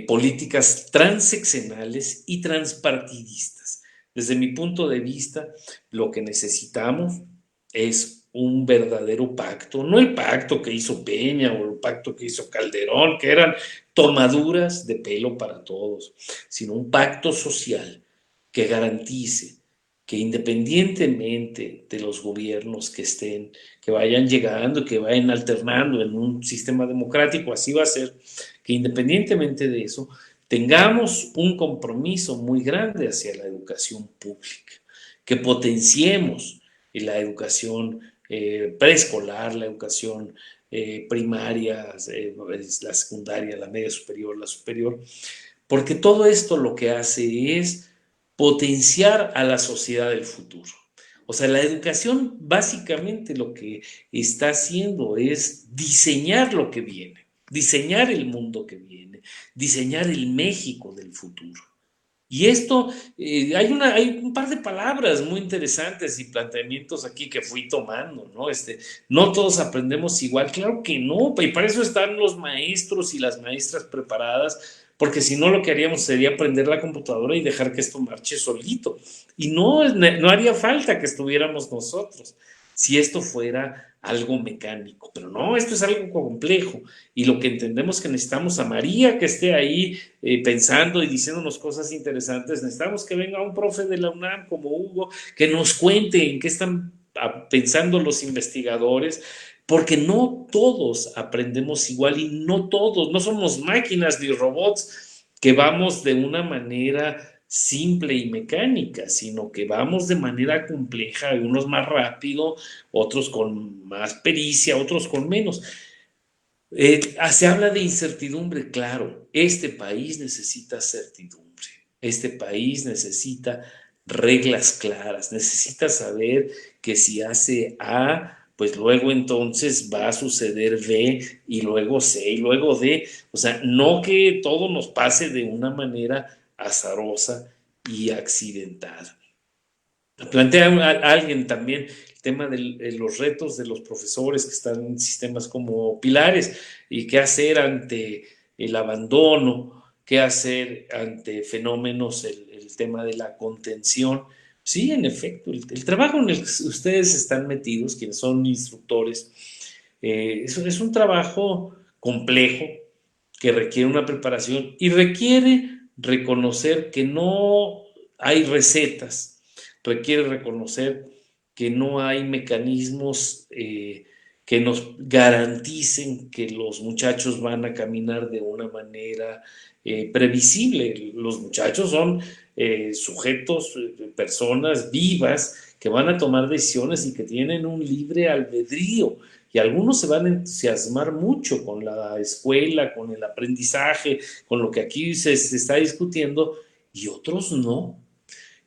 políticas transeccionales y transpartidistas. Desde mi punto de vista, lo que necesitamos es un verdadero pacto, no el pacto que hizo Peña o el pacto que hizo Calderón, que eran tomaduras de pelo para todos, sino un pacto social que garantice que independientemente de los gobiernos que estén, que vayan llegando, que vayan alternando en un sistema democrático, así va a ser, que independientemente de eso, tengamos un compromiso muy grande hacia la educación pública, que potenciemos la educación preescolar, la educación primaria, la secundaria, la media superior, la superior, porque todo esto lo que hace es potenciar a la sociedad del futuro. O sea, la educación básicamente lo que está haciendo es diseñar lo que viene, diseñar el mundo que viene, diseñar el México del futuro. Y esto, hay un par de palabras muy interesantes y planteamientos aquí que fui tomando, ¿no? No todos aprendemos igual, claro que no, y para eso están los maestros y las maestras preparadas, porque si no lo que haríamos sería prender la computadora y dejar que esto marche solito. Y no haría falta que estuviéramos nosotros si esto fuera algo mecánico, pero no, esto es algo complejo y lo que entendemos que necesitamos a María que esté ahí pensando y diciéndonos cosas interesantes. Necesitamos que venga un profe de la UNAM como Hugo, que nos cuente en qué están pensando los investigadores, porque no todos aprendemos igual y no todos, no somos máquinas ni robots que vamos de una manera simple y mecánica, sino que vamos de manera compleja, unos más rápido, otros con más pericia, otros con menos. Se habla de incertidumbre, claro. Este país necesita certidumbre. Este país necesita reglas claras. Necesita saber que si hace A, pues luego entonces va a suceder B y luego C y luego D. O sea, no que todo nos pase de una manera azarosa y accidentada. Plantea a alguien también el tema de los retos de los profesores que están en sistemas como pilares y qué hacer ante el abandono, qué hacer ante fenómenos, el tema de la contención. Sí, en efecto, el trabajo en el que ustedes están metidos, quienes son instructores, es un trabajo complejo que requiere una preparación y requiere reconocer que no hay recetas, requiere reconocer que no hay mecanismos que nos garanticen que los muchachos van a caminar de una manera previsible. Los muchachos son sujetos, personas vivas que van a tomar decisiones y que tienen un libre albedrío. Y algunos se van a entusiasmar mucho con la escuela, con el aprendizaje, con lo que aquí se está discutiendo, y otros no.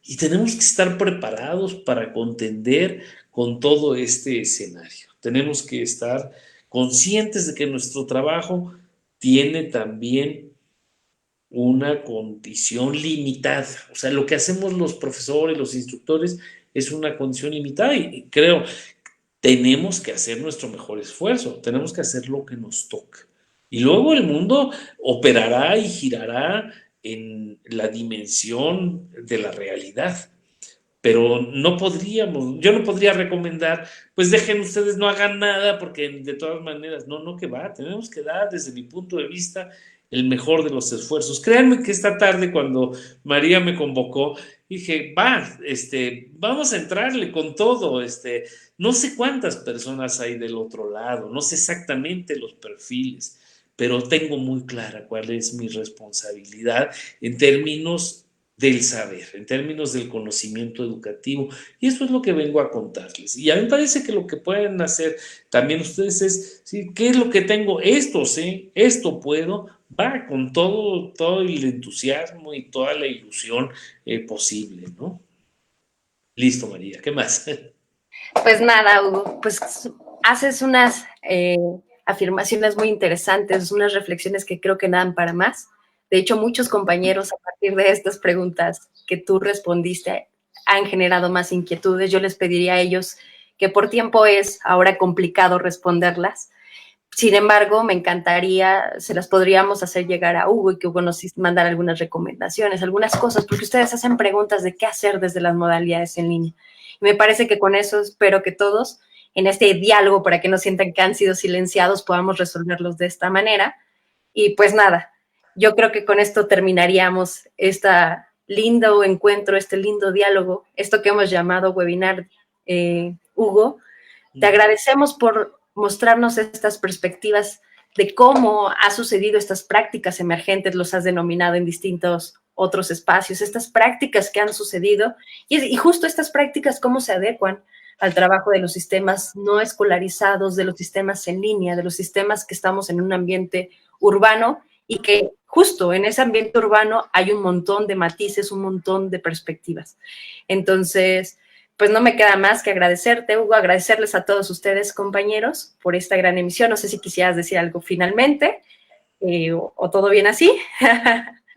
Y tenemos que estar preparados para contender con todo este escenario. Tenemos que estar conscientes de que nuestro trabajo tiene también una condición limitada. O sea, lo que hacemos los profesores, los instructores, es una condición limitada y creo, tenemos que hacer nuestro mejor esfuerzo, tenemos que hacer lo que nos toca. Y luego el mundo operará y girará en la dimensión de la realidad. Pero no podríamos, yo no podría recomendar, pues dejen ustedes, no hagan nada, porque de todas maneras, no que va, tenemos que dar desde mi punto de vista el mejor de los esfuerzos. Créanme que esta tarde cuando María me convocó, dije, vamos a entrarle con todo, no sé cuántas personas hay del otro lado, no sé exactamente los perfiles, pero tengo muy clara cuál es mi responsabilidad en términos del saber, en términos del conocimiento educativo. Y eso es lo que vengo a contarles. Y a mí me parece que lo que pueden hacer también ustedes es, ¿sí? ¿Qué es lo que tengo? Esto sé, esto puedo, va con todo el entusiasmo y toda la ilusión posible, ¿no? Listo, María, ¿qué más? Pues nada, Hugo, pues haces unas afirmaciones muy interesantes, unas reflexiones que creo que dan para más. De hecho, muchos compañeros a partir de estas preguntas que tú respondiste han generado más inquietudes. Yo les pediría a ellos que por tiempo es ahora complicado responderlas. Sin embargo, me encantaría, se las podríamos hacer llegar a Hugo y que Hugo nos mandara algunas recomendaciones, algunas cosas, porque ustedes hacen preguntas de qué hacer desde las modalidades en línea. Y me parece que con eso espero que todos, en este diálogo, para que no sientan que han sido silenciados, podamos resolverlos de esta manera. Y pues nada, yo creo que con esto terminaríamos este lindo encuentro, este lindo diálogo, esto que hemos llamado webinar, Hugo. Te agradecemos por mostrarnos estas perspectivas de cómo ha sucedido estas prácticas emergentes, los has denominado en distintos otros espacios, estas prácticas que han sucedido y justo estas prácticas cómo se adecuan al trabajo de los sistemas no escolarizados, de los sistemas en línea, de los sistemas que estamos en un ambiente urbano y que justo en ese ambiente urbano hay un montón de matices, un montón de perspectivas. Entonces, pues no me queda más que agradecerte, Hugo, agradecerles a todos ustedes, compañeros, por esta gran emisión. No sé si quisieras decir algo finalmente, o todo bien así.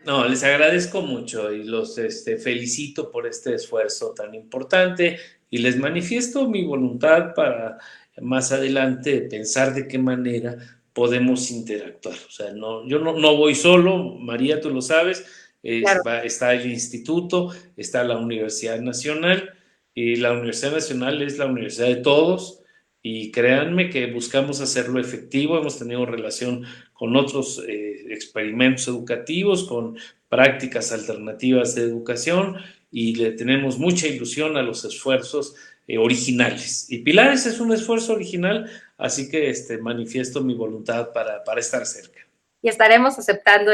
No, les agradezco mucho y los felicito por este esfuerzo tan importante y les manifiesto mi voluntad para más adelante pensar de qué manera podemos interactuar. O sea, yo no voy solo, María, tú lo sabes, Claro. está el instituto, está la Universidad Nacional, y la Universidad Nacional es la universidad de todos, y créanme que buscamos hacerlo efectivo. Hemos tenido relación con otros experimentos educativos, con prácticas alternativas de educación, y le tenemos mucha ilusión a los esfuerzos originales. Y Pilares es un esfuerzo original, así que manifiesto mi voluntad para estar cerca. Y estaremos aceptando